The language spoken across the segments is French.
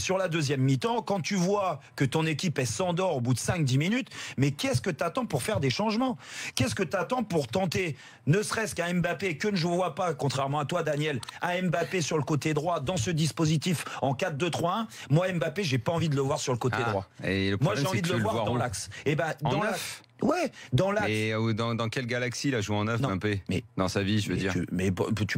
sur la deuxième mi-temps, quand tu vois que ton équipe elle s'endort au bout de 5-10 minutes, mais qu'est-ce que tu attends pour faire des changements? Qu'est-ce que tu attends pour tenter, ne serait-ce qu'un Mbappé, que je ne vois pas, contrairement à toi Daniel, un Mbappé sur le côté droit dans ce dispositif en 4-2-3-1? Moi Mbappé, j'ai pas envie de le voir sur le côté droit. Moi j'ai envie de le voir dans l'axe. Et ben dans l'axe. Ouais, dans l'axe. Et dans quelle galaxie il a joué en neuf, Mbappé? Dans sa vie, je veux dire.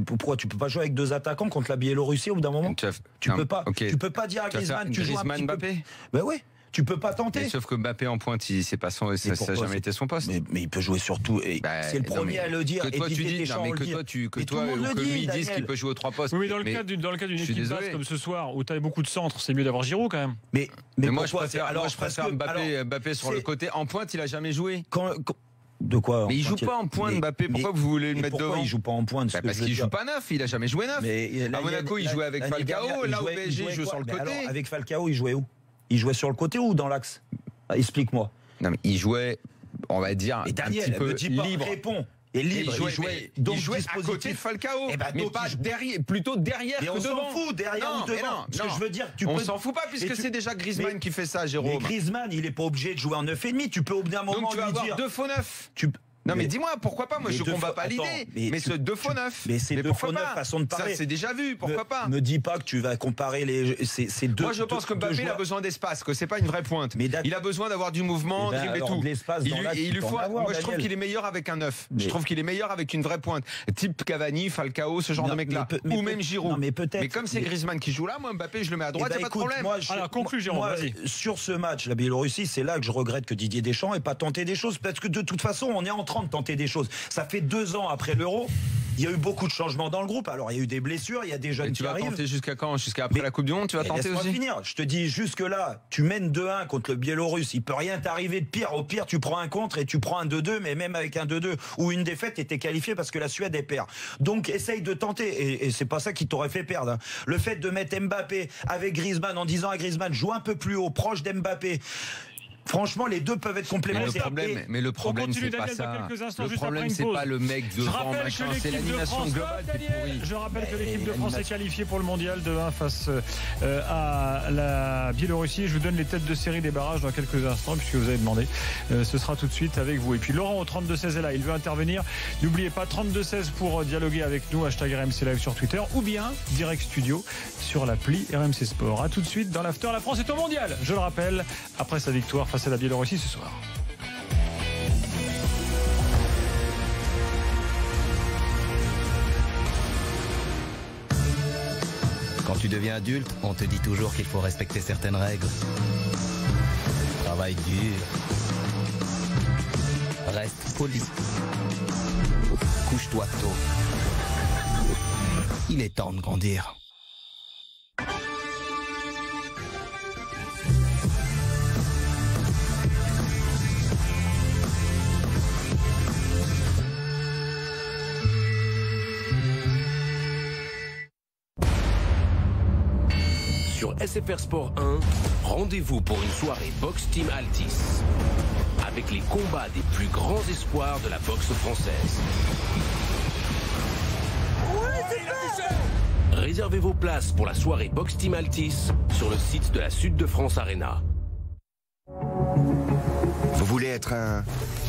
Pourquoi tu peux pas jouer avec deux attaquants contre la Biélorussie au bout d'un moment? Tu peux pas. Okay. Tu peux pas dire à Griezmann, tu joues un petit Mbappé. Ben oui. Tu peux pas tenter. Mais sauf que Mbappé en pointe, ça n'a jamais été son poste. Mais il peut jouer surtout. C'est le premier à le dire. Que toi tu dis, que toi ou que lui disent qu'il peut jouer aux trois postes. Oui, dans le cas d'une équipe basse comme ce soir où tu as beaucoup de centres, c'est mieux d'avoir Giroud quand même. Mais moi je préfère Mbappé sur le côté. En pointe, il a jamais joué. De quoi? Mais il joue pas en pointe, Mbappé. Pourquoi vous voulez le mettre devant? Pourquoi il joue pas en pointe? Parce qu'il joue pas neuf. Il a jamais joué neuf. À Monaco, il jouait avec Falcao. Là, au PSG, il joue sur le côté. Avec Falcao, il jouait où? Il jouait sur le côté ou dans l'axe? Explique-moi. Non, mais il jouait, on va dire, un petit peu libre. Réponds. Et libre, il jouait à côté de Falcao, mais pas derrière, plutôt derrière que devant. On s'en fout, derrière ou devant. Ce que je veux dire, on s'en fout pas puisque c'est déjà Griezmann qui fait ça, Jérôme. Mais Griezmann, il est pas obligé de jouer en 9,5. Tu peux au bout d'un moment lui dire. Donc tu vas avoir deux faux neufs. Non mais dis-moi, pourquoi pas? Moi je combats pas l'idée. Mais ce deux faux neufs. Mais c'est deux faux neufs, façon de parler. Ça c'est déjà vu, pourquoi pas? Me dis pas que tu vas comparer ces deux. Moi je pense que Mbappé a besoin d'espace, que c'est pas une vraie pointe. Il a besoin d'avoir du mouvement, dribble et tout. Il lui faut. Moi je trouve qu'il est meilleur avec un neuf. Je trouve qu'il est meilleur avec une vraie pointe. Type Cavani, Falcao, ce genre de mec là. Ou même Giroud. Mais comme c'est Griezmann qui joue là, moi Mbappé je le mets à droite, y a pas de problème. Alors conclue Jérôme, vas-y. Sur ce match, la Biélorussie, c'est là que je regrette que Didier Deschamps ait pas tenté des choses. Parce que de toute façon, on est en train de tenter des choses. Ça fait 2 ans après l'Euro. Il y a eu beaucoup de changements dans le groupe. Alors, il y a eu des blessures, il y a des jeunes qui arrivent. Tu vas tenter jusqu'à quand? Jusqu'à après la Coupe du Monde, tu vas tenter aussi? Finir. Je te dis, jusque-là, tu mènes 2-1 contre le Biélorusse. Il peut rien t'arriver de pire. Au pire, tu prends un contre et tu prends un 2-2. Mais même avec un 2-2 ou une défaite, tu étais qualifié parce que la Suède est perd. Donc, essaye de tenter. Et c'est pas ça qui t'aurait fait perdre. Hein. Le fait de mettre Mbappé avec Griezmann en disant à Griezmann, joue un peu plus haut, proche d'Mbappé. Franchement, les deux peuvent être complémentaires. Mais le problème, c'est pas ça. Le problème, c'est pas le mec devant, machin, c'est l'animation globale qui est pourrie. Je rappelle que l'équipe de France est qualifiée pour le mondial de 1 face à la Biélorussie. Je vous donne les têtes de série des barrages dans quelques instants, puisque vous avez demandé. Ce sera tout de suite avec vous. Et puis Laurent au 32-16 est là, il veut intervenir. N'oubliez pas, 32-16 pour dialoguer avec nous, hashtag RMC Live sur Twitter, ou bien Direct Studio sur l'appli RMC Sport. A tout de suite dans l'after. La France est au mondial, je le rappelle, après sa victoire face à la Biélorussie ce soir. Quand tu deviens adulte, on te dit toujours qu'il faut respecter certaines règles. Travaille dur. Reste poli. Couche-toi tôt. Il est temps de grandir. Sur SFR Sport 1, rendez-vous pour une soirée Boxe Team Altis. Avec les combats des plus grands espoirs de la boxe française. Réservez vos places pour la soirée Boxe Team Altis sur le site de la Sud de France Arena. Vous voulez être un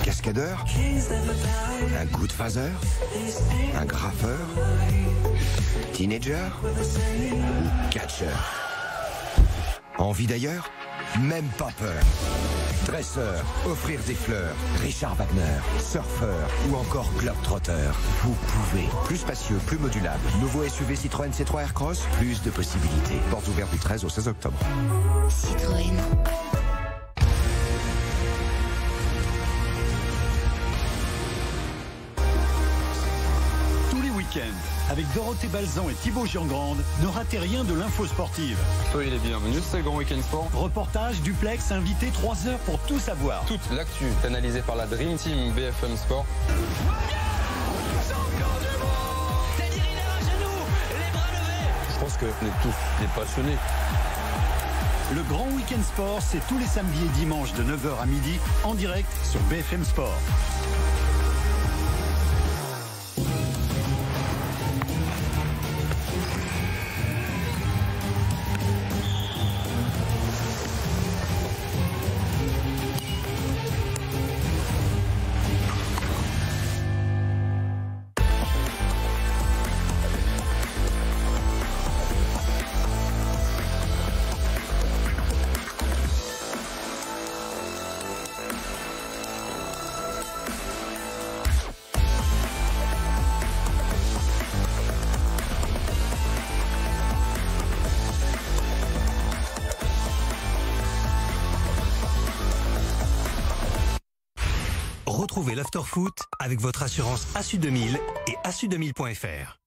cascadeur? Un good phaser? Un graffeur? Teenager? Ou catcheur? Envie d'ailleurs? Même pas peur. Dresseur, offrir des fleurs, Richard Wagner, surfeur ou encore globetrotter. Vous pouvez. Plus spacieux, plus modulable. Nouveau SUV Citroën C3 Aircross, plus de possibilités. Portes ouvertes du 13 au 16 octobre. Citroën. Avec Dorothée Balzan et Thibaut Giangrande, ne ratez rien de l'info sportive. Soyez les bienvenus, c'est le Grand Week-end Sport. Reportage, duplex, invité, 3 heures pour tout savoir. Toute l'actu est analysée par la Dream Team BFM Sport. Je pense qu'on est tous des passionnés. Le Grand Week-end Sport, c'est tous les samedis et dimanches de 9h à midi, en direct sur BFM Sport. Retrouvez l'Afterfoot avec votre assurance Assu 2000 et assu2000.fr.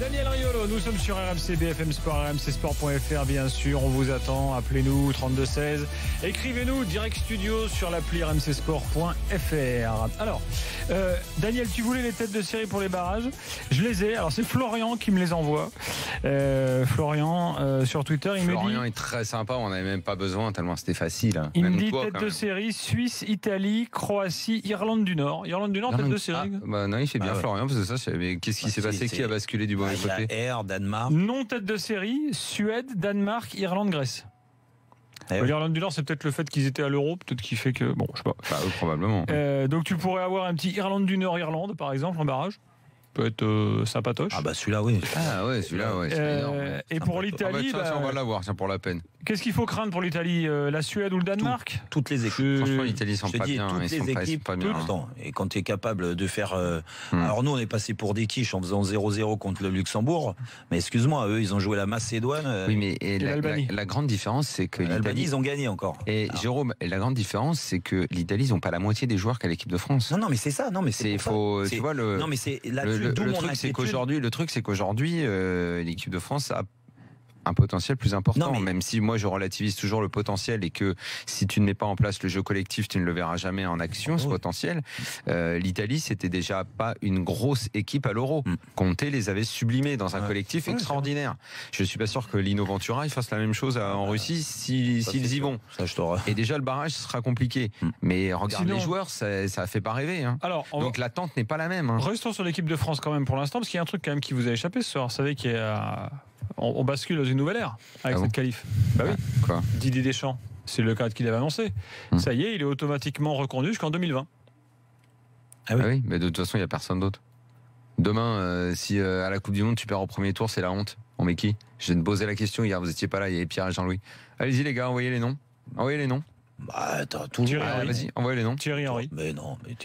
Daniel Riolo, nous sommes sur RMC, BFM Sport, rmcsport.fr bien sûr, on vous attend, appelez-nous 3216, écrivez-nous direct studio sur l'appli rmcsport.fr. Alors, Daniel, tu voulais les têtes de série pour les barrages, je les ai, alors c'est Florian qui me les envoie, Florian sur Twitter, il Florian me dit... Florian est très sympa, on n'avait même pas besoin tellement c'était facile. Il me dit tête de série, Suisse, Italie, Croatie, Irlande du Nord, tête de série. Non, il fait bien Florian, parce que ça, qu'est-ce qui s'est passé, qui a basculé du bon côté? Danemark. Non tête de série, Suède, Danemark, Irlande, Grèce. L'Irlande du Nord, c'est peut-être le fait qu'ils étaient à l'Euro, peut-être qui fait que... Bon, je sais pas. Probablement. Donc tu pourrais avoir un petit Irlande du Nord, Irlande, par exemple, en barrage. Peut être sympatoche. Ah bah celui-là, oui. Ah ouais, celui-là, ouais. C'est énorme. Et pour l'Italie... on va l'avoir, tiens, pour la peine. Qu'est-ce qu'il faut craindre pour l'Italie? La Suède ou le Danemark? Toutes les équipes. Franchement, l'Italie, ils sont pas bien. Toutes les équipes, pas bien. Et quand tu es capable de faire... Alors nous, on est passé pour des quiches en faisant 0-0 contre le Luxembourg. Mais excuse-moi, eux, ils ont joué la Macédoine. Oui, mais la grande différence, c'est que l'Albanie, ils ont gagné encore. Et Jérôme, la grande différence, c'est que l'Italie, ils n'ont pas la moitié des joueurs qu'a l'équipe de France. Non, mais c'est ça. Non, mais c'est faux. Tu vois, non, mais c'est là-dessus d'où mon inquiétude. Le truc, c'est qu'aujourd'hui, l'équipe de France a un potentiel plus important, même si moi je relativise toujours le potentiel et que si tu ne mets pas en place le jeu collectif, tu ne le verras jamais en action, ce potentiel. L'Italie, c'était déjà pas une grosse équipe à l'Euro. Conte les avait sublimés dans un collectif extraordinaire. Je suis pas sûr que Lino Ventura il fasse la même chose en Russie s'ils y vont. Et déjà le barrage sera compliqué. Mais regarde les joueurs, ça fait pas rêver. Hein. Alors, donc l'attente n'est pas la même. Hein. Restons sur l'équipe de France quand même pour l'instant, parce qu'il y a un truc quand même qui vous a échappé ce soir. Vous savez qu'il y a... On bascule dans une nouvelle ère avec cette qualif. Bah oui. Quoi? Didier Deschamps, c'est le cadre qu'il avait annoncé. Ça y est, il est automatiquement reconduit jusqu'en 2020. Ah oui, mais de toute façon, il n'y a personne d'autre. Demain, si à la Coupe du Monde, tu perds au premier tour, c'est la honte. On met qui? Je viens de poser la question hier, vous n'étiez pas là, il y avait Pierre et Jean-Louis. Allez-y les gars, envoyez les noms. Envoyez les noms. Bah, t'as toujours. Vas-y, envoyez les noms. Thierry Henry. Mais non, mais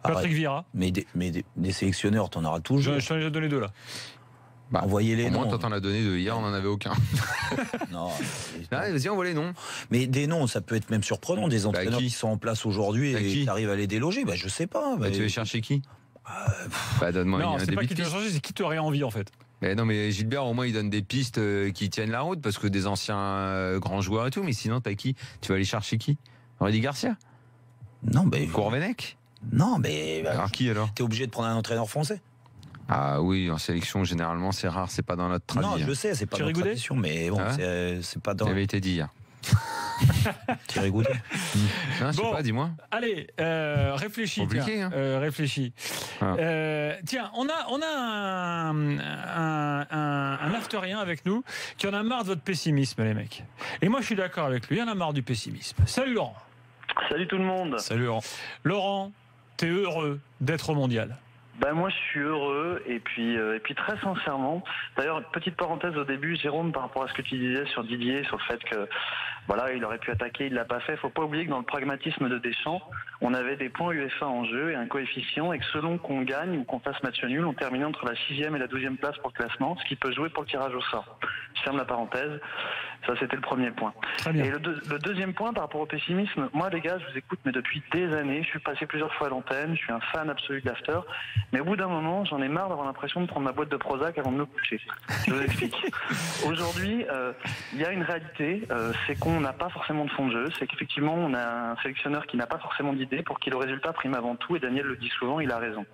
Patrick Vieira. Mais des sélectionneurs, t'en auras toujours. Je t'en ai donné deux là. Bah, envoyez les noms. Moi, t'en as donné deux. Hier, on n'en avait aucun. Non. Vas-y, envoie les noms. Mais des noms, ça peut être même surprenant. Des entraîneurs qui sont en place aujourd'hui et qui arrivent à les déloger. Bah, je sais pas. Tu veux chercher qui? Donne-moi non, c'est pas qui te changer, c'est qui t'aurait envie en fait. Mais non, mais Gilbert, au moins, il donne des pistes qui tiennent la route parce que des anciens grands joueurs et tout. Mais sinon, t'as qui? Tu vas aller chercher qui? Rudy Garcia? Non, mais. Courvenec? Non, mais. Alors qui alors? T'es obligé de prendre un entraîneur français. Ah oui, en sélection, généralement, c'est rare, c'est pas dans notre tradition. Non, je sais, c'est pas dans notre tradition, mais bon, c'est pas dans... Ça avait été dit hier. Thierry Goudet. Non, je sais pas, dis-moi. Allez, réfléchis. Compliqué, réfléchis. Tiens, on a un afterien avec nous qui en a marre de votre pessimisme, les mecs. Et moi, je suis d'accord avec lui, il en a marre du pessimisme. Salut Laurent. Salut tout le monde. Salut Laurent. Laurent, t'es heureux d'être au mondial? Ben moi je suis heureux et puis très sincèrement. D'ailleurs petite parenthèse au début, Jérôme, par rapport à ce que tu disais sur Didier, sur le fait que voilà il aurait pu attaquer, il l'a pas fait. Faut pas oublier que dans le pragmatisme de Deschamps, on avait des points UEFA en jeu et un coefficient et que selon qu'on gagne ou qu'on fasse match nul, on terminait entre la 6e et la 12e place pour le classement, ce qui peut jouer pour le tirage au sort. Je ferme la parenthèse. Ça c'était le premier point. Très bien. Et le deuxième point par rapport au pessimisme, moi les gars, je vous écoute mais depuis des années, je suis passé plusieurs fois à l'antenne, je suis un fan absolu de l'after. Mais au bout d'un moment, j'en ai marre d'avoir l'impression de prendre ma boîte de Prozac avant de me coucher. Je vous explique. Aujourd'hui, il y a une réalité, c'est qu'on n'a pas forcément de fond de jeu, c'est qu'effectivement, on a un sélectionneur qui n'a pas forcément d'idée pour qu'il le résultat prime avant tout, et Daniel le dit souvent, il a raison.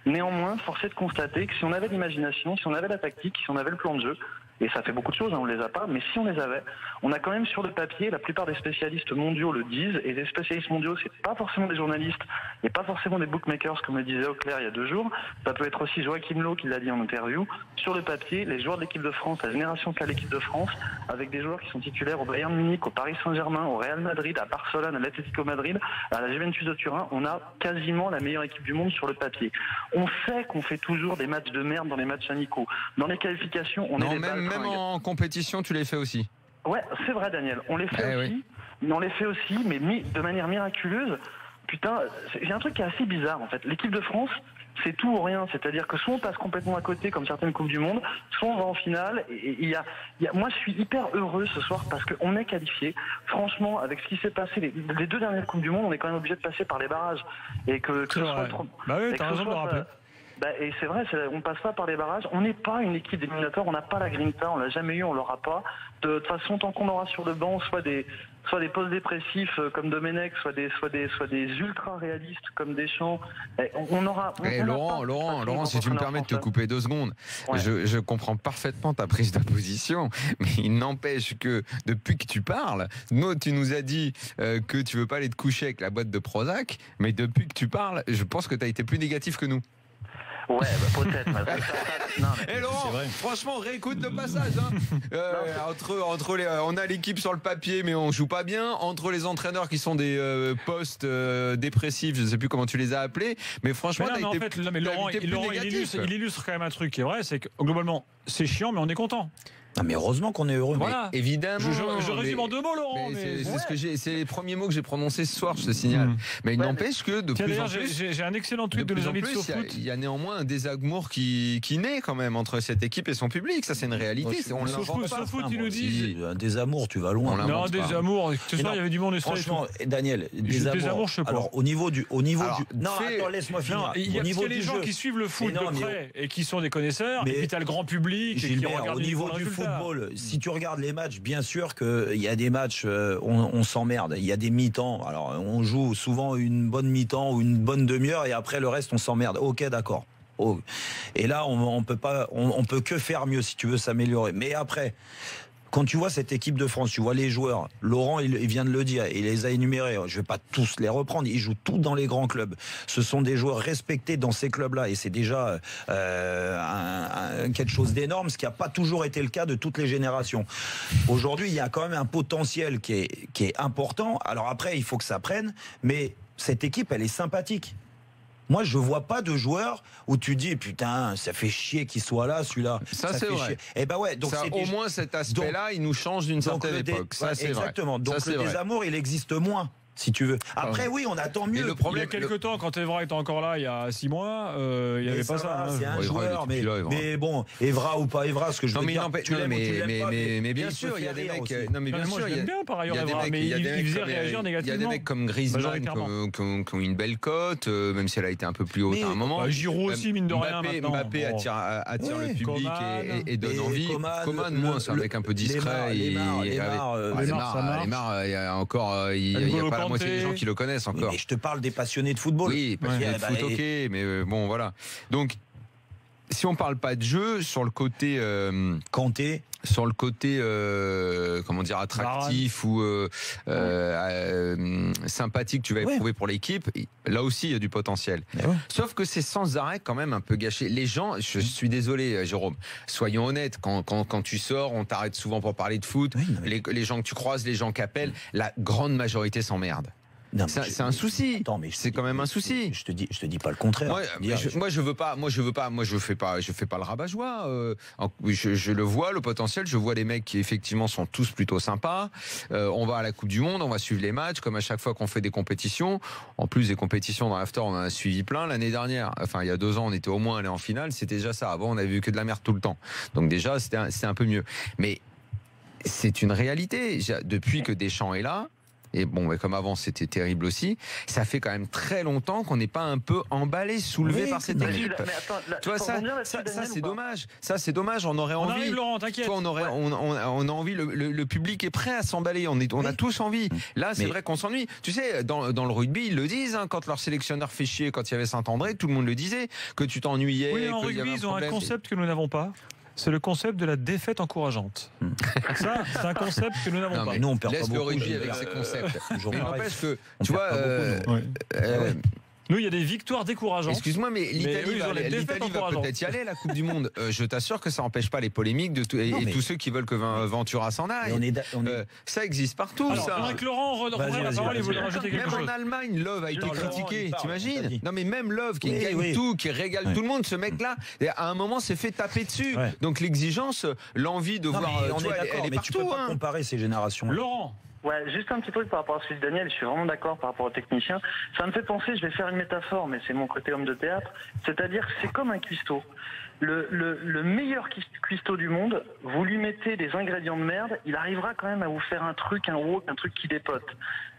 Néanmoins, force est de constater que si on avait l'imagination, si on avait la tactique, si on avait le plan de jeu, et ça fait beaucoup de choses, on ne les a pas, mais si on les avait, on a quand même sur le papier, la plupart des spécialistes mondiaux le disent, et les spécialistes mondiaux, c'est pas forcément des journalistes, et pas forcément des bookmakers, comme le disait Auclair il y a 2 jours, ça peut être aussi Joachim Löw qui l'a dit en interview, sur le papier, les joueurs de l'équipe de France, la génération qu'a l'équipe de France, avec des joueurs qui sont titulaires au Bayern Munich, au Paris Saint-Germain, au Real Madrid, à Barcelone, à l'Atlético Madrid, à la Juventus de Turin, on a quasiment la meilleure équipe du monde sur le papier. On sait qu'on fait toujours des matchs de merde dans les matchs amicaux. Dans les qualifications, on est des balles. Même en compétition, tu les fais aussi. Ouais, c'est vrai, Daniel. On les fait aussi. Oui. On les fait aussi, mais de manière miraculeuse. Putain, il y a un truc qui est assez bizarre, en fait. L'équipe de France, c'est tout ou rien. C'est-à-dire que soit on passe complètement à côté, comme certaines Coupes du Monde, soit on va en finale. Et moi, je suis hyper heureux ce soir parce qu'on est qualifié. Franchement, avec ce qui s'est passé les 2 dernières Coupes du Monde, on est quand même obligé de passer par les barrages. Et que ce soit trop... Bah oui, t'as raison de le rappeler. Et c'est vrai, on passe pas par les barrages. On n'est pas une équipe d'éliminateurs, on n'a pas la grinta, on l'a jamais eu, on l'aura pas. De toute façon, tant qu'on aura sur le banc soit des postes dépressifs comme Domenech, soit des ultra réalistes comme Deschamps, on aura. Laurent, si tu me permets de te couper 2 secondes, ouais. Je comprends parfaitement ta prise de position, mais il n'empêche que depuis que tu parles, tu nous as dit que tu veux pas aller te coucher avec la boîte de Prozac, mais depuis que tu parles, je pense que tu as été plus négatif que nous. Ouais, peut-être. Et Laurent, franchement, réécoute le passage. On a l'équipe sur le papier, mais on joue pas bien. Entre les entraîneurs qui sont des postes dépressifs, je sais plus comment tu les as appelés, mais franchement, Laurent, il illustre quand même un truc qui est vrai, c'est que globalement, c'est chiant, mais on est content. Non mais heureusement qu'on est heureux. Voilà. Mais évidemment. Je résume en 2 mots, Laurent. C'est les premiers mots que j'ai prononcés ce soir, je te signale. Mais il n'empêche que de plus en plus. J'ai un excellent tweet de nos amis de SoFoot. Il y a néanmoins un désamour qui naît quand même entre cette équipe et son public. Ça, c'est une réalité. SoFoot, ils nous disent. Un désamour, tu vas loin. Non, désamour. Ce soir, il y avait du monde. Franchement, Daniel, désamour, je sais pas. Alors, au niveau du. Non, attends, laisse-moi finir. Il y a les gens qui suivent le foot de près et qui sont des connaisseurs. Et puis, t'as le grand public qui regarde au niveau du football. Si tu regardes les matchs, bien sûr qu'il y a des matchs, on s'emmerde. Il y a des mi-temps. Alors, on joue souvent une bonne mi-temps ou une bonne demi-heure et après le reste, on s'emmerde. Ok, d'accord. Et là, on peut que faire mieux si tu veux s'améliorer. Mais après, quand tu vois cette équipe de France, tu vois les joueurs, Laurent il vient de le dire, il les a énumérés, je ne vais pas tous les reprendre, ils jouent tous dans les grands clubs, ce sont des joueurs respectés dans ces clubs-là et c'est déjà quelque chose d'énorme, ce qui n'a pas toujours été le cas de toutes les générations. Aujourd'hui il y a quand même un potentiel qui est important, alors après il faut que ça prenne, mais cette équipe elle est sympathique. Moi, je vois pas de joueur où tu dis putain, ça fait chier qu'il soit là, celui-là. Ça c'est vrai. Et ben ouais, donc ça, au moins cet aspect-là, il nous change d'une certaine époque. Ça c'est vrai. Exactement. Donc le désamour, il existe moins. Si tu veux. Après, oui, on attend mieux. Il y a quelques temps, quand Evra était encore là, il y a 6 mois, il n'y avait pas ça. C'est un joueur, mais bon, Evra ou pas Evra, ce que je veux dire. Mais bien sûr, il y a des mecs. Non, mais bien sûr, il y a bien par ailleurs Evra, mais il faisait réagir négativement. Il y a des mecs comme Griezmann qui ont une belle cote, même si elle a été un peu plus haute à un moment. Giroud aussi, mine de rien. Mbappé attire le public et donne envie. Coman, moins, c'est un mec un peu discret. Neymar, il y a encore, il n'y a pas la moitié des gens qui le connaissent encore. Mais je te parle des passionnés de football. Oui, passionnés de foot, ok, mais bon, voilà. Donc, si on parle pas de jeu, sur le côté Kanté, sur le côté comment dire, attractif ou sympathique que tu vas éprouver pour l'équipe, là aussi il y a du potentiel. Sauf que c'est sans arrêt quand même un peu gâché. Les gens, je suis désolé Jérôme, soyons honnêtes, quand tu sors, on t'arrête souvent pour parler de foot, les gens que tu croises, les gens qui appellent, la grande majorité s'emmerdent. C'est un souci. Attends, mais c'est quand même un souci. Je te dis pas le contraire. Moi je fais pas le rabat-joie. Je le vois, le potentiel. Je vois les mecs qui effectivement sont tous plutôt sympas. On va à la Coupe du Monde, on va suivre les matchs comme à chaque fois qu'on fait des compétitions. En plus des compétitions dans l'after, on en a suivi plein. L'année dernière, enfin il y a 2 ans, on était au moins allé en finale. C'était déjà ça. Avant, on avait vu que de la merde tout le temps. Donc déjà, c'était un peu mieux. Mais c'est une réalité. Depuis que Deschamps est là. Et bon, comme avant, c'était terrible aussi. Ça fait quand même très longtemps qu'on n'est pas un peu emballé, soulevé par cette équipe. Tu vois, ça c'est dommage. Ça, c'est dommage. On aurait envie. Arrive, Laurent, t'inquiète. On a envie. Le public est prêt à s'emballer. On a tous envie. Là, c'est vrai qu'on s'ennuie. Tu sais, dans le rugby, ils le disent. Quand leur sélectionneur fait chier, quand il y avait Saint-André, tout le monde le disait que tu t'ennuyais. Oui, en rugby, ils ont un concept que nous n'avons pas. C'est le concept de la défaite encourageante. Ça, c'est un concept que nous n'avons pas. Mais nous, on perd pas beaucoup. Laisse le rugby avec ses concepts. Mais n'empêche que, tu vois, nous, il y a des victoires décourageantes. Excuse-moi, mais l'Italie va peut-être y aller à la Coupe du Monde. Je t'assure que ça n'empêche pas les polémiques et tous ceux qui veulent que Ventura s'en aille. Ça existe partout. Alors, ça. Avec Laurent, reprend la parole et vous voulez rajouter quelque chose. Même en Allemagne, Love a été critiqué. T'imagines ? Non, mais même Love qui gagne tout, qui régale tout le monde, ce mec-là, à un moment, s'est fait taper dessus. Donc l'exigence, l'envie de voir. Elle est partout. Tu peux pas comparer ces générations. Laurent. Ouais, juste un petit truc par rapport à ce que dit Daniel, je suis vraiment d'accord par rapport aux techniciens. Ça me fait penser, je vais faire une métaphore, mais c'est mon côté homme de théâtre, c'est-à-dire que c'est comme un cuistot. Le meilleur cuistot du monde, vous lui mettez des ingrédients de merde, il arrivera quand même à vous faire un truc qui dépote.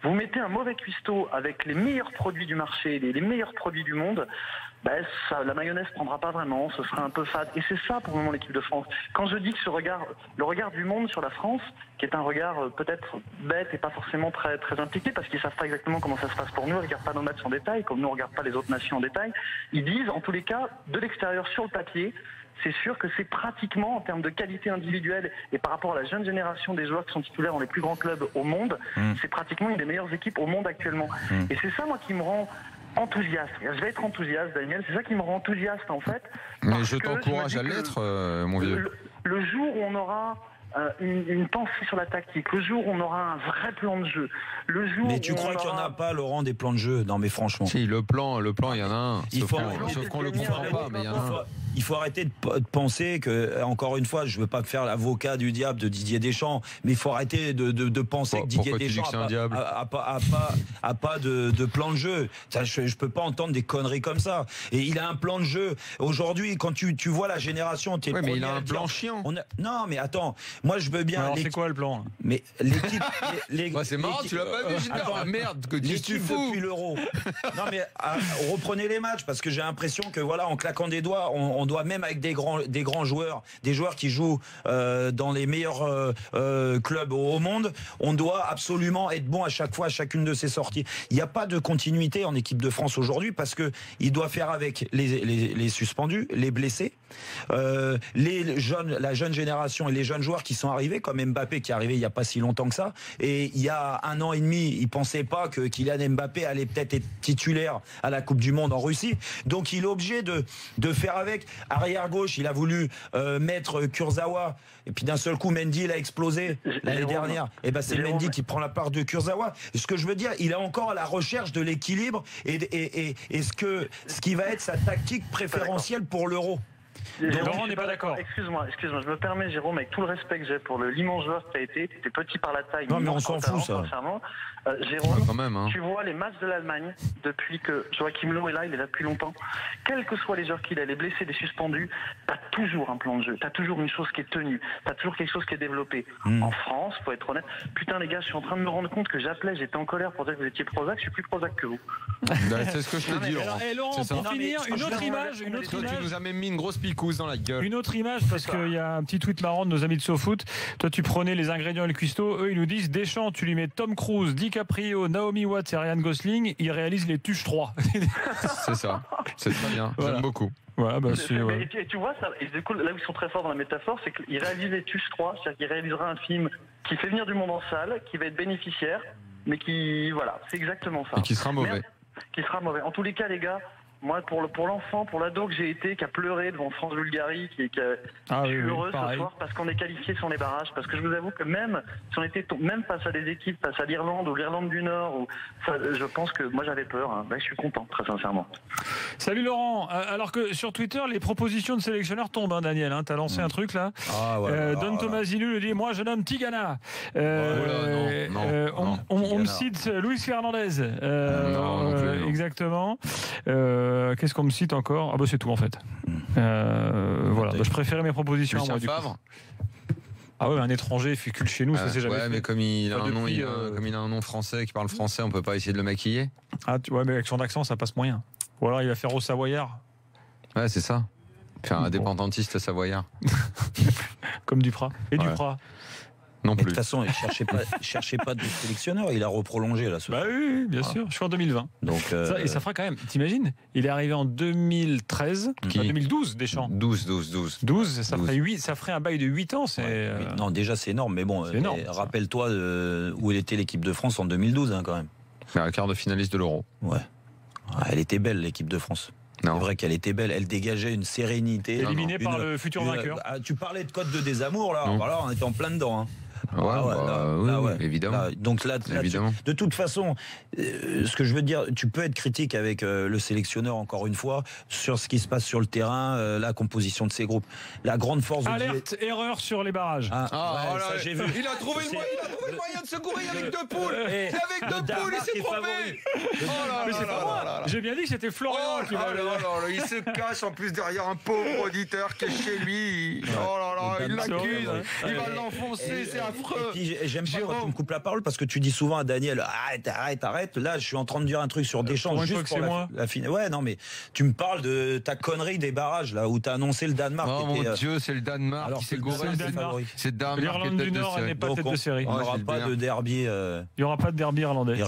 Vous mettez un mauvais cuistot avec les meilleurs produits du marché, les meilleurs produits du monde, la mayonnaise prendra pas vraiment, ce sera un peu fade. Et c'est ça pour le moment l'équipe de France. Quand je dis que le regard du monde sur la France, qui est un regard peut-être bête et pas forcément très, très impliqué, parce qu'ils savent pas exactement comment ça se passe pour nous, ils regardent pas nos matchs en détail, comme nous on regarde pas les autres nations en détail, ils disent en tous les cas, de l'extérieur sur le papier, c'est sûr que c'est pratiquement, en termes de qualité individuelle et par rapport à la jeune génération des joueurs qui sont titulaires dans les plus grands clubs au monde, c'est pratiquement une des meilleures équipes au monde actuellement. Et c'est ça, moi, qui me rend enthousiaste. Je vais être enthousiaste, Daniel, c'est ça qui me rend enthousiaste, en fait. Mais je t'encourage à l'être, mon vieux. Le jour où on aura une pensée sur la tactique, le jour où on aura un vrai plan de jeu, le jour mais tu crois qu'il n'y en a pas, Laurent, des plans de jeu? Non, mais franchement. Si, le plan, il y en a un. Sauf qu'on le comprend pas, mais il y en a un. Il faut arrêter de penser que, encore une fois, je veux pas me faire l'avocat du diable de Didier Deschamps, mais il faut arrêter de penser que Didier Deschamps a pas de plan de jeu. Ça, je peux pas entendre des conneries comme ça. Et il a un plan de jeu. Aujourd'hui, quand tu vois la génération, ouais, mais il a un plan chiant. Non, mais attends, moi je veux bien. Alors c'est quoi le plan? Mais l'équipe. C'est marrant, tu l'as pas vu, Gilbert. Merde, que l'équipe depuis l'Euro. Non, mais reprenez les matchs, parce que j'ai l'impression que voilà, en claquant des doigts, on doit, même avec des grands joueurs, des joueurs qui jouent dans les meilleurs clubs au monde, on doit absolument être bon à chaque fois, à chacune de ces sorties. Il n'y a pas de continuité en équipe de France aujourd'hui, parce que il doit faire avec les suspendus, les blessés, la jeune génération et les jeunes joueurs qui sont arrivés, comme Mbappé qui est arrivé il n'y a pas si longtemps que ça. Et il y a 1 an et demi, il pensait pas que Kylian Mbappé allait peut-être être titulaire à la Coupe du Monde en Russie. Donc il est obligé de faire avec. Arrière gauche, il a voulu mettre Kurzawa, et puis d'un seul coup Mendy il a explosé l'année dernière. Et ben c'est Mendy qui prend la part de Kurzawa. Ce que je veux dire, il est encore à la recherche de l'équilibre et ce qui va être sa tactique préférentielle pour l'Euro. Laurent n'est pas d'accord. Excuse-moi, je me permets, Jérôme, avec tout le respect que j'ai pour l'immense joueur que tu as été, tu étais petit par la taille. Non, mais on s'en fout, ça. Jérôme, quand même, hein. Tu vois les matchs de l'Allemagne depuis que Joachim Löw est là, il est là depuis longtemps. Quels que soient les joueurs qu'il a, les blessés, les suspendus, tu as toujours un plan de jeu, tu as toujours une chose qui est tenue, tu as toujours quelque chose qui est développé. En France, faut être honnête, putain les gars, je suis en train de me rendre compte que j'étais en colère pour dire que vous étiez Prozac, je suis plus Prozac que vous. C'est ce que je te dis, Laurent. Laurent, pour finir, une autre image. Tu nous as même mis une grosse picouse dans la gueule. Une autre image, parce qu'il y a un petit tweet marrant de nos amis de SoFoot. Toi, tu prenais les ingrédients et le cuistot. Eux, ils nous disent Deschamps, tu lui mets Tom Cruise, DiCaprio, Naomi Watts et Ryan Gosling. Ils réalisent les Tuches 3. C'est ça. C'est très bien. Voilà. J'aime beaucoup. Ouais, et tu vois, ça, et du coup, là où ils sont très forts dans la métaphore, c'est qu'ils réalisent les Tuches 3. C'est-à-dire qu'il réalisera un film qui fait venir du monde en salle, qui va être bénéficiaire, mais qui, voilà, c'est exactement ça. Et qui sera mauvais. Qui sera mauvais. En tous les cas, les gars, moi, pour l'enfant, pour l'ado que j'ai été, qui a pleuré devant France-Bulgarie, je suis heureux ce soir parce qu'on est qualifié sur les barrages. Parce que je vous avoue que même si on était même face à des équipes, face à l'Irlande ou l'Irlande du Nord, je pense que moi j'avais peur. Hein. Je suis content, très sincèrement. Salut Laurent. Alors que sur Twitter, les propositions de sélectionneurs tombent, hein, Daniel. Hein, t'as lancé un truc là. Don Tomasinu le dit. Moi, je nomme Tigana. On me cite Luis Fernandez. Exactement. Qu'est-ce qu'on me cite encore? C'est tout en fait. Voilà. Je préférais mes propositions à moi. Favre. Ah ouais, un étranger fécule chez nous, ça c'est jamais. Ouais, mais comme il a un nom français, qui parle français, on peut pas essayer de le maquiller. Ouais, mais avec son accent, ça passe moyen. Ou alors il va faire au savoyard. Ouais, c'est ça. Faire un indépendantiste savoyard. Comme Duprat. Et Duprat. Non plus. De toute façon, il cherchait pas de sélectionneur, il a reprolongé là. Oui, bien sûr. Je suis en 2020. Donc ça fera quand même. T'imagines? Il est arrivé en 2013, 2012 Deschamps. 12, ça ferait un bail de 8 ans. Non, déjà c'est énorme, mais bon. Rappelle-toi où était l'équipe de France en 2012 quand même. La quart de finaliste de l'Euro. Ouais. Elle était belle l'équipe de France. C'est vrai qu'elle était belle, elle dégageait une sérénité. Éliminée par le futur vainqueur. Tu parlais de code de désamour là, voilà, on était en plein dedans. Oui, évidemment. Donc là, évidemment. De toute façon, ce que je veux dire, tu peux être critique avec le sélectionneur, encore une fois, sur ce qui se passe sur le terrain, la composition de ces groupes. La grande force de Alerte, erreur sur les barrages. Ça, j'ai vu. Il a trouvé le moyen de se gourir avec 2 poules. Et avec 2 poules, il s'est trompé. Mais c'est pas moi. J'ai bien dit que c'était Florian qui va. Il se cache en plus derrière un pauvre auditeur qui est chez lui. Il l'accuse. Il va l'enfoncer, c'est affreux. Et puis, j'aime pas quand tu me coupes la parole parce que tu dis souvent à Daniel arrête. Là, je suis en train de dire un truc sur Deschamps juste pour la finale. Ouais, non, mais tu me parles de ta connerie des barrages là où t'as annoncé le Danemark. Oh mon Dieu, c'est le Danemark qui s'est gouré. C'est le Danemark. L'Irlande du Nord n'est pas tête de série. Il n'y aura pas de derby. Il n'y aura pas de derby irlandais.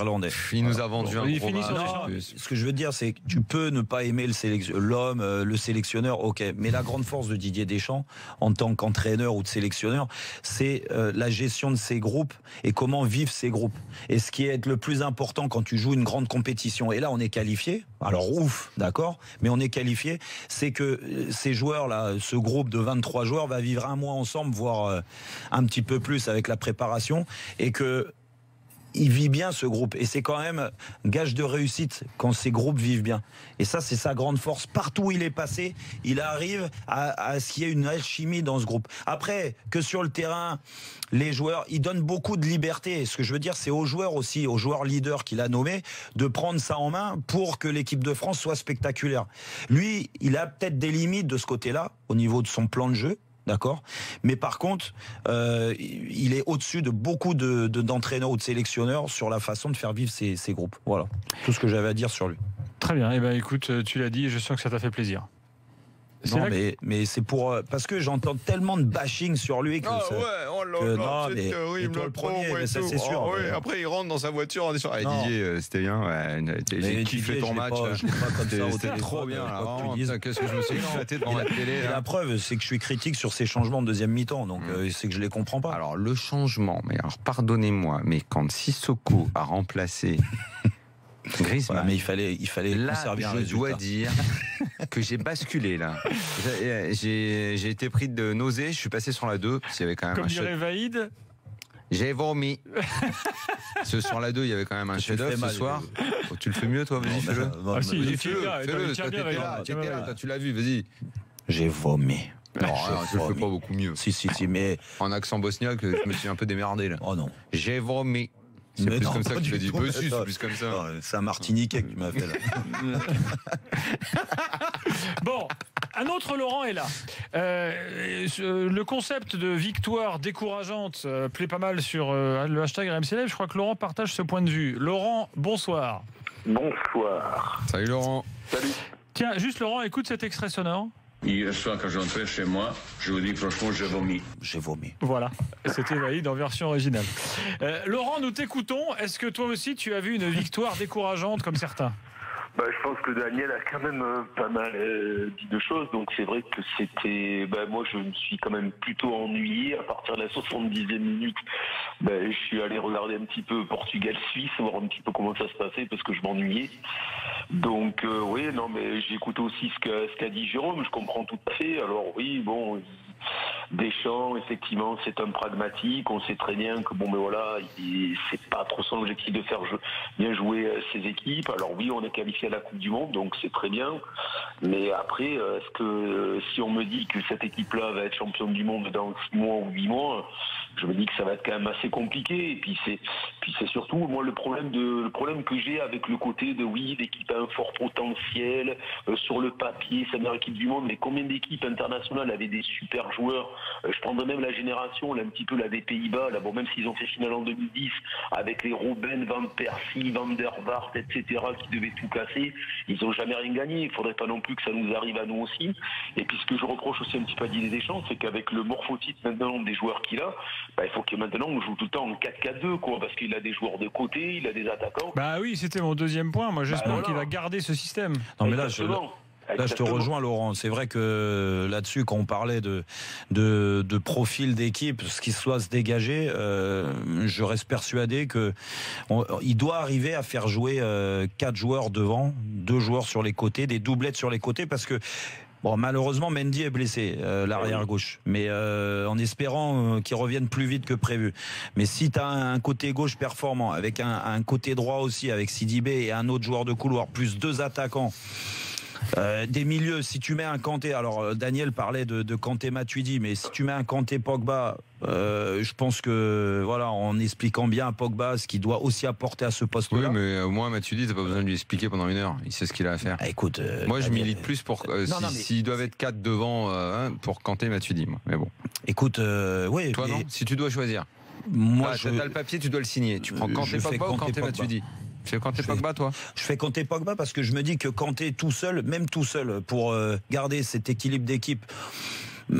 Il nous a vendu un gros match. Ce que je veux dire, c'est que tu peux ne pas aimer l'homme, le sélectionneur, ok. Mais la grande force de Didier Deschamps, en tant qu'entraîneur ou de sélectionneur, c'est la gestion de ces groupes et comment vivent ces groupes. Et ce qui est le plus important quand tu joues une grande compétition. Et là, on est qualifié. Alors, ouf, d'accord, mais on est qualifié. C'est que ces joueurs-là, ce groupe de 23 joueurs va vivre un mois ensemble, voire un petit peu plus avec la préparation, et que il vit bien ce groupe et c'est quand même gage de réussite quand ces groupes vivent bien. Et ça, c'est sa grande force. Partout où il est passé, il arrive à ce qu'il y ait une alchimie dans ce groupe. Après, que sur le terrain, les joueurs, il donne beaucoup de liberté. Ce que je veux dire, c'est aux joueurs aussi, aux joueurs leaders qu'il a nommés, de prendre ça en main pour que l'équipe de France soit spectaculaire. Lui, il a peut-être des limites de ce côté-là, au niveau de son plan de jeu. D'accord, mais par contre, il est au-dessus de beaucoup d'entraîneurs ou de sélectionneurs sur la façon de faire vivre ces groupes. Voilà, tout ce que j'avais à dire sur lui. Très bien. Eh ben, écoute, tu l'as dit, et je sens que ça t'a fait plaisir. Non, mais c'est pour parce que j'entends tellement de bashing sur lui que c'est terrible, le premier, mais ça c'est sûr. Après il rentre dans sa voiture en disant Didier, c'était bien, j'ai kiffé ton match, c'était trop bien. Qu'est-ce que je me suis éclaté devant la télé. La preuve, c'est que je suis critique sur ces changements en deuxième mi-temps, donc c'est que je les comprends pas. Alors le changement, mais alors pardonnez-moi, mais quand Sissoko a remplacé Griezmann, mais il fallait là, conserver un résultat. Je dois dire que j'ai basculé là. J'ai été pris de nausée. Je suis passé sur la 2. Il y avait quand même comme dirait Vaïd. J'ai vomi. Sur la 2, il y avait quand même un chef-d'œuvre ce soir. Tu le fais mieux, toi, vas-y, fais-le. Ah si, il fais-le. T'étais là, tu l'as vu, vas-y. J'ai vomi. Non, je le fais pas beaucoup mieux. Si, mais en accent bosniaque, je me suis un peu démerdé là. Oh non. J'ai vomi. C'est plus comme ça que tu l'as dit. C'est plus comme ça. C'est un Martiniquais que tu m'as fait là. Bon, un autre Laurent est là. Le concept de victoire décourageante plaît pas mal sur le hashtag RMCLF. Je crois que Laurent partage ce point de vue. Laurent, bonsoir. Bonsoir. Salut Laurent. Salut. Tiens, juste Laurent, écoute cet extrait sonore. Hier soir, quand j'entrais chez moi, je vous dis franchement, j'ai vomi. J'ai vomi. Voilà, c'était Vaïd en version originale. Laurent, nous t'écoutons. Est-ce que toi aussi, tu as vu une victoire décourageante comme certains ? Je pense que Daniel a quand même pas mal dit de choses, donc c'est vrai que c'était... moi je me suis quand même plutôt ennuyé. À partir de la 70e minute, je suis allé regarder un petit peu Portugal-Suisse, voir un petit peu comment ça se passait, parce que je m'ennuyais. Donc mais j'ai écouté aussi ce qu'a dit Jérôme, je comprends tout à fait. Alors oui, bon... Deschamps, effectivement, c'est un pragmatique. On sait très bien que c'est pas trop son objectif de faire bien jouer ses équipes. Alors oui, on est qualifié à la Coupe du Monde, donc c'est très bien. Mais après, est-ce que si on me dit que cette équipe-là va être championne du monde dans 6 mois ou 8 mois, je me dis que ça va être quand même assez compliqué. Et puis c'est surtout moi le problème que j'ai avec le côté de l'équipe a un fort potentiel sur le papier, c'est la meilleure équipe du monde. Mais combien d'équipes internationales avaient des super joueurs? Je prendrais même la génération, un petit peu la des Pays-Bas, même s'ils ont fait finale en 2010 avec les Robben, Van Persie, Van der Vaart, etc. qui devaient tout casser, ils n'ont jamais rien gagné. Il faudrait pas non plus que ça nous arrive à nous aussi. Et puis ce que je reproche aussi un petit peu à Didier Deschamps, c'est qu'avec le morphotype maintenant des joueurs qu'il a, il faut que maintenant on joue tout le temps en 4-4-2, parce qu'il a des joueurs de côté, il a des attaquants. Oui, c'était mon deuxième point. Moi, j'espère qu'il va garder ce système. Non, mais là, je te rejoins, Laurent. C'est vrai que là-dessus, quand on parlait de profil d'équipe, ce qui soit se dégager, je reste persuadé que il doit arriver à faire jouer 4 joueurs devant, 2 joueurs sur les côtés, des doublettes sur les côtés, parce que Bon, malheureusement, Mendy est blessé, l'arrière gauche. Mais en espérant qu'il revienne plus vite que prévu. Mais si tu as un côté gauche performant, avec un côté droit aussi, avec Sidibé et un autre joueur de couloir, plus 2 attaquants, des milieux, si tu mets un Kanté, alors Daniel parlait de Kanté Matuidi, mais si tu mets un Kanté Pogba, je pense que voilà, en expliquant bien à Pogba ce qu'il doit aussi apporter à ce poste-là. Oui, mais au moins Matuidi, t'as pas besoin de lui expliquer pendant 1 heure. Il sait ce qu'il a à faire. Écoute, moi je milite plus pour s'ils doivent être 4 devant pour Kanté Matuidi. Moi. Mais bon. Écoute, oui. Toi non. Si tu dois choisir. Moi, t'as le papier, tu dois le signer. Tu prends Kanté Pogba ou Kanté Matuidi? Tu fais Kanté Pogba, toi? Je fais Kanté Pogba parce que je me dis que Kanté tout seul, même tout seul, pour garder cet équilibre d'équipe,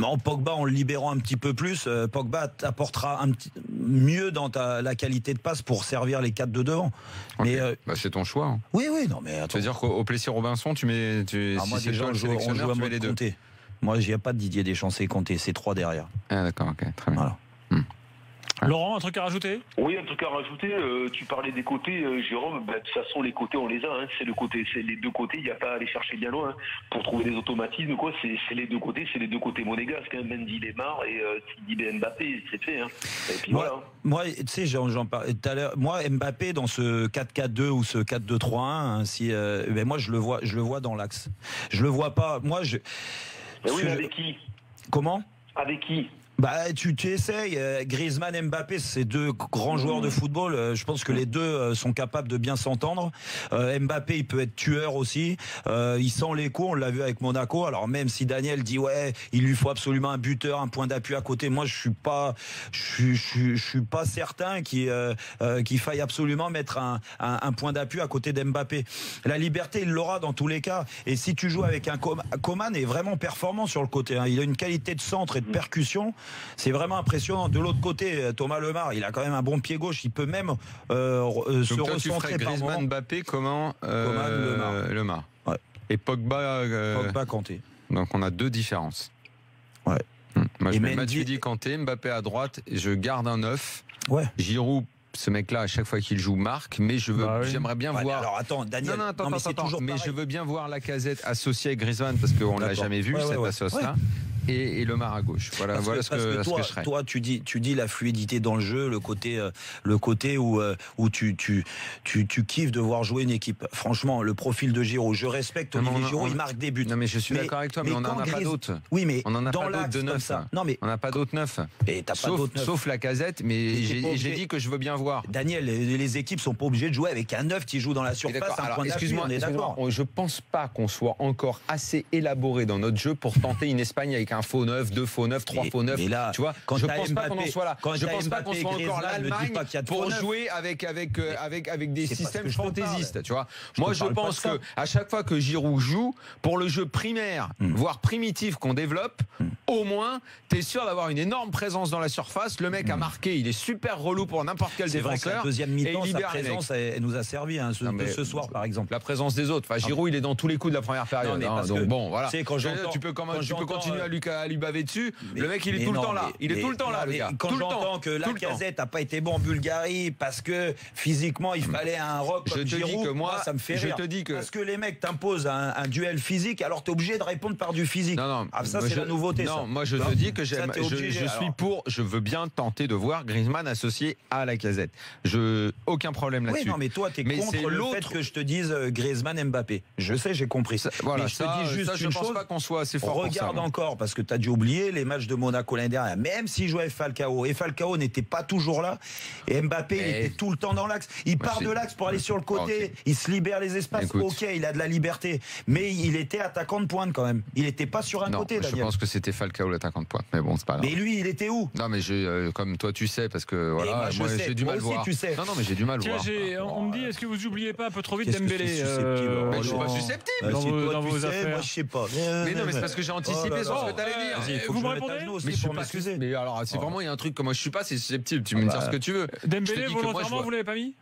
en Pogba, en le libérant un petit peu plus, Pogba t'apportera mieux dans la qualité de passe pour servir les 4 de devant. Okay. Mais c'est ton choix. Hein. Oui, non, mais attends. Tu veux dire qu'au Plessis-Robinson, tu mets, moi déjà on joue à mode Kanté. Moi, il n'y a pas de Didier Deschamps et Kanté, c'est 3 derrière. Ah d'accord, ok, très bien. Voilà. Laurent, un truc à rajouter? Oui, un truc à rajouter. Tu parlais des côtés, Jérôme. De toute façon, les côtés, on les a. Hein. C'est les 2 côtés. Il n'y a pas à aller chercher bien loin pour trouver des automatismes. Quoi. C'est les 2 côtés. C'est les 2 côtés monégasques. Hein. Mendy, Neymar et Sidibé, Mbappé, c'est fait. Hein. Et puis voilà. Moi, tu sais, j'en parlais tout à l'heure. Moi, Mbappé dans ce 4-4-2 ou ce 4-2-3-1, hein, ben moi je le vois dans l'axe. Je le vois pas. Moi, mais avec qui? Comment? Avec qui? Bah, tu essayes. Griezmann et Mbappé, c'est 2 grands joueurs de football. Je pense que les 2 sont capables de bien s'entendre. Mbappé, il peut être tueur aussi. Il sent les coups. On l'a vu avec Monaco. Alors même si Daniel dit ouais, il lui faut absolument un buteur, un point d'appui à côté. Moi, je suis pas certain qu'il faille absolument mettre un point d'appui à côté d'Mbappé. La liberté, il l'aura dans tous les cas. Et si tu joues avec un Coman, est vraiment performant sur le côté. Hein. Il a une qualité de centre et de percussion. C'est vraiment impressionnant. De l'autre côté, Thomas Lemar, il a quand même un bon pied gauche. Il peut même se recentrer par moment. Griezmann, Mbappé, Coman, Lemar. Ouais. Et Pogba, Kanté. Donc on a 2 différences. Ouais. Moi, je mets Matuidi, Kanté, Mbappé à droite. Et je garde un 9. Ouais. Giroud. Ce mec-là, à chaque fois qu'il joue, marque, mais j'aimerais bien voir. Alors attends, Daniel. Mais je veux bien voir Lacazette associé à Griezmann parce qu'on l'a jamais vu cette assoce-là. Et Lemar à gauche. Voilà ce que je serais. Toi, tu dis la fluidité dans le jeu, le côté où tu kiffes de voir jouer une équipe. Franchement, le profil de Giroud, je respecte Olivier Giroud, il marque des buts. Non, mais je suis d'accord avec toi, mais on n'en a pas d'autres. Oui, mais on n'en a dans pas d'autres de 9. Ça. Non, mais on n'a pas d'autres 9. Sauf Lacazette, mais j'ai dit que je veux bien voir. Daniel, les équipes sont pas obligées de jouer avec un 9 qui joue dans la surface. Excuse-moi, je pense pas qu'on soit encore assez élaboré dans notre jeu pour tenter une Espagne avec un faux 9, 2 faux 9, 3 faux 9. Mais là, tu vois, je pense pas qu'on en soit là. Je pense pas qu'on soit encore l'Allemagne pour jouer avec des systèmes fantaisistes. Tu vois, moi je pense que à chaque fois que Giroud joue pour le jeu primaire, voire primitif qu'on développe, au moins t'es sûr d'avoir une énorme présence dans la surface. Le mec a marqué, il est super relou pour n'importe quel défenseur. La deuxième mi-temps, sa présence, elle nous a servi ce soir, par exemple. La présence des autres. Enfin, Giroud, il est dans tous les coups de la première période. Donc bon, voilà. Tu peux continuer à lui baver dessus. Le mec, il est tout le temps là. Il est tout le temps là, le gars. Quand j'entends que Lacazette n'a pas été bon en Bulgarie parce que physiquement, il fallait un rock comme Giroud, moi, ça me fait rire. Parce que les mecs t'imposent un duel physique, alors t'es obligé de répondre par du physique. Non, ça c'est la nouveauté. Non, moi je te dis que je suis pour. Je veux bien tenter de voir Griezmann associé à Lacazette. Aucun problème là-dessus. Oui, non, mais toi, t'es contre le fait que je te dise Griezmann, Mbappé. Je sais, j'ai compris. Voilà, mais je te dis juste une chose. Je pense pas qu'on soit assez fort. Regarde encore, parce que t'as dû oublier les matchs de Monaco l'année dernière. Même s'il jouait avec Falcao, et Falcao n'était pas toujours là, et Mbappé, il était tout le temps dans l'axe. Il part de l'axe pour aller sur le côté. Il se libère les espaces. Ok, il a de la liberté. Mais il était attaquant de pointe quand même. Il n'était pas sur un côté, Daniel. Je pense que c'était Falcao l'attaquant de pointe. Mais bon, c'est pas grave. Mais lui, il était où? Non, mais comme toi, tu sais, parce que voilà, moi j'ai du mal à voir. Tu sais. Non, mais j'ai du mal à voir. On me dit, est-ce que vous oubliez pas un peu trop vite Dembélé? Je suis pas susceptible. Dans vos affaires. Moi, je sais pas. Mais non, mais c'est parce que j'ai anticipé sur ce que t'allais dire. Vous me répondez? Mais je suis pas susceptible. Mais alors, c'est vraiment, il y a un truc que moi je suis pas susceptible. Tu me dis ce que tu veux. Dembélé, volontairement, vous l'avez pas mis?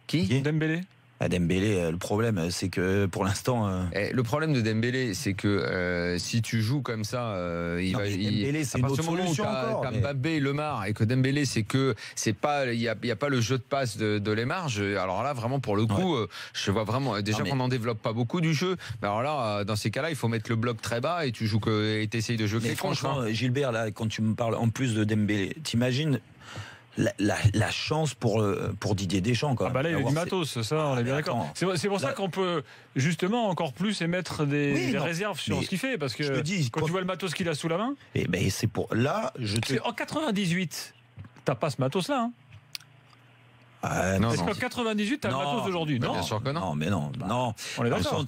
Qui? Dembélé. Dembélé, le problème, c'est que pour l'instant. Le problème de Dembélé, c'est que si tu joues comme ça, Dembélé, c'est une autre solution encore. T'as Mbappé, Lemar, et que Dembélé, il y a pas le jeu de passe de Lemar. Alors là, vraiment pour le coup, je vois vraiment déjà qu'on n'en développe pas beaucoup du jeu. Mais alors là, dans ces cas-là, il faut mettre le bloc très bas et tu joues et t'essayes de jouer. Mais franchement, Gilbert, là, quand tu me parles en plus de Dembélé, t'imagines la chance pour Didier Deschamps, quoi. Là, il y a du matos, ça, on est bien d'accord. C'est pour ça qu'on peut justement encore plus émettre des réserves sur ce qu'il fait, parce que quand tu vois le matos qu'il a sous la main. C'est pour là, en 98, t'as pas ce matos-là. Hein. Parce qu'en 98, t'as le matos d'aujourd'hui, non? Bien sûr que non. Non, mais non. On est d'accord.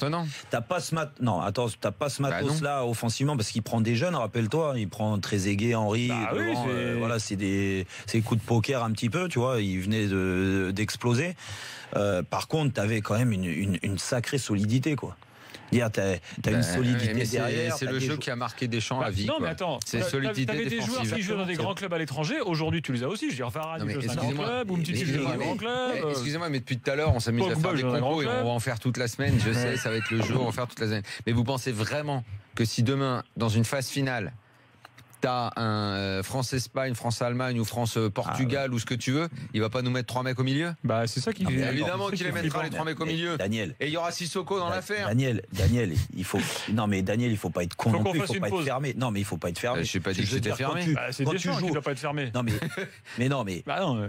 T'as pas ce matos-là offensivement, parce qu'il prend des jeunes, rappelle-toi. Il prend Trezeguet, Henry. Voilà, c'est des coups de poker un petit peu, tu vois. Il venait d'exploser. Par contre, t'avais quand même une sacrée solidité, quoi. T'as une solidité derrière. C'est le jeu qui a marqué Deschamps à vie. Non, mais attends, t'avais des joueurs qui jouaient dans des grands clubs à l'étranger. Aujourd'hui, tu les as aussi. Je veux dire, Varane, il joue dans un grand club, Umtiti joue dans un grand club. Excusez-moi, mais depuis tout à l'heure, on s'amuse à faire des compos et on va en faire toute la semaine. Je sais, ça va être le jeu, on va en faire toute la semaine. Mais vous pensez vraiment que si demain, dans une phase finale, t'as un France-Espagne, France-Allemagne ou France-Portugal ou ce que tu veux, il va pas nous mettre 3 mecs au milieu? C'est ça qui évidemment qu'il les mettra les 3 mecs au milieu. Daniel. Et il y aura Sissoko dans l'affaire. Daniel, il faut pas être con non plus, il faut pas être fermé. Non, mais il faut pas être fermé. Je n'ai pas dit que c'était fermé. C'est Deschamps qui ne doit pas être fermé. Non, mais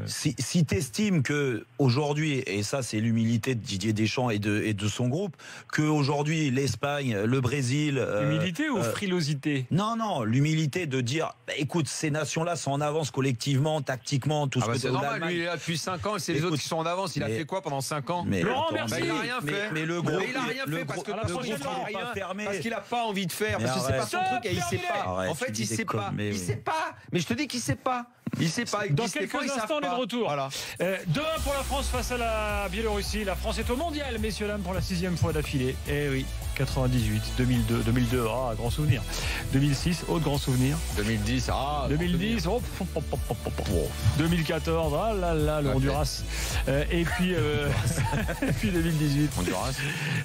si t'estimes que aujourd'hui, et ça c'est l'humilité de Didier Deschamps et de son groupe, que aujourd'hui l'Espagne, le Brésil. Humilité ou frilosité? Non, l'humilité de dire, écoute, ces nations-là sont en avance collectivement, tactiquement, tout ce que c'est normal. Lui, il est là depuis 5 ans et c'est les autres qui sont en avance. Il a fait quoi pendant 5 ans? Laurent, merci. Il n'a rien fait. Mais le groupe, il n'a rien fait parce qu'il n'a pas envie de faire. Parce que c'est pas son truc et il sait pas. En fait, il sait pas. Il sait pas. Mais je te dis qu'il sait pas. Il sait pas. Dans quelques instants, on est de retour. 2-1 pour la France face à la Biélorussie. La France est au mondial, messieurs dames, pour la 6e fois d'affilée. Eh oui, 98, 2002, grand souvenir. 2006, autre grand souvenir. 2010, 2014, le Honduras. Et puis 2018. Honduras.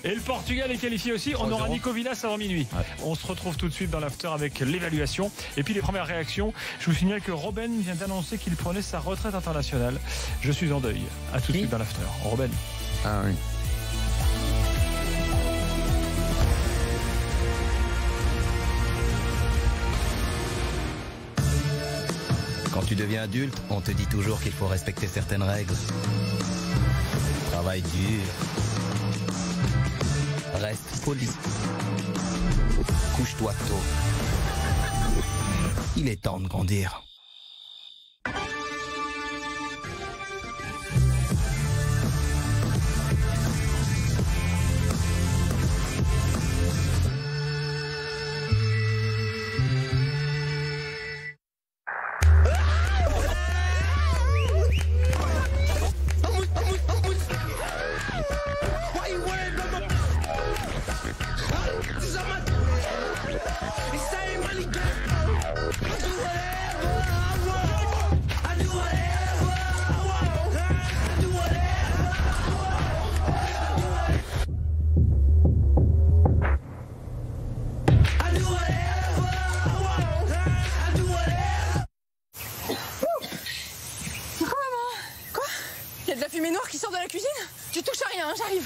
Et le Portugal est qualifié aussi. On aura Nico Villas avant minuit. On se retrouve tout de suite dans l'after avec l'évaluation. Et puis les premières réactions. Je vous signale que Robben vient d'annoncer qu'il prenait sa retraite internationale. Je suis en deuil. À tout de suite dans l'after. Robben. Ah oui. Quand tu deviens adulte, on te dit toujours qu'il faut respecter certaines règles. Travaille dur. Reste poli. Couche-toi tôt. Il est temps de grandir.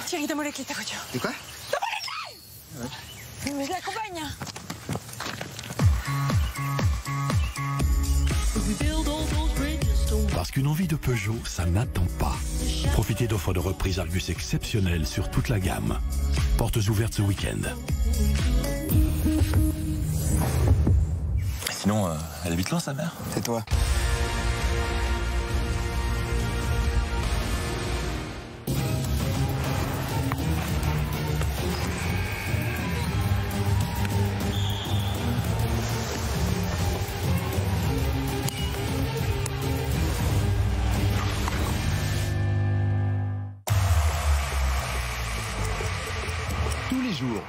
Thierry, donne-moi les clés de ta voiture. De quoi? Donne-moi les clés! Mais je l'accompagne. Parce qu'une envie de Peugeot, ça n'attend pas. Profitez d'offres de reprise Argus exceptionnelles sur toute la gamme. Portes ouvertes ce week-end. Sinon, elle habite loin, sa mère? C'est toi.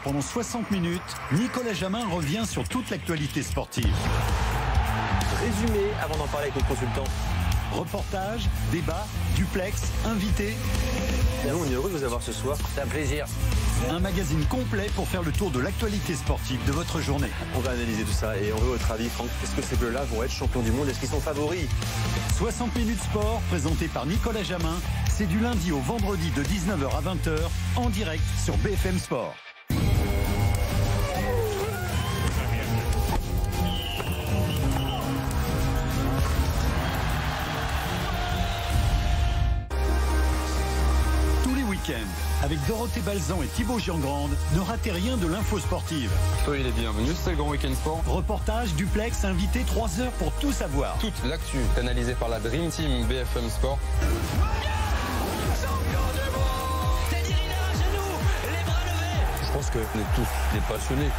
Pendant 60 minutes, Nicolas Jamin revient sur toute l'actualité sportive. Résumé avant d'en parler avec le consultant. Reportages, débats, duplex, invités. Et on est heureux de vous avoir ce soir. C'est un plaisir. Un magazine complet pour faire le tour de l'actualité sportive de votre journée. On va analyser tout ça et on veut votre avis, Franck. Est-ce que ces Bleus-là vont être champions du monde? Est-ce qu'ils sont favoris? 60 minutes sport, présenté par Nicolas Jamin. C'est du lundi au vendredi de 19h à 20h, en direct sur BFM Sport. Avec Dorothée Balzan et Thibaut Giangrande, ne ratez rien de l'info sportive. Soyez les bienvenus, c'est le Grand Week-end Sport. Reportage, duplex, invité, 3 heures pour tout savoir. Toute l'actu analysée par la Dream Team BFM Sport. Je pense que vous êtes tous des passionnés.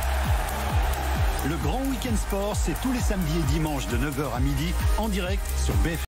Le Grand Week-end Sport, c'est tous les samedis et dimanches de 9h à midi, en direct sur BFM.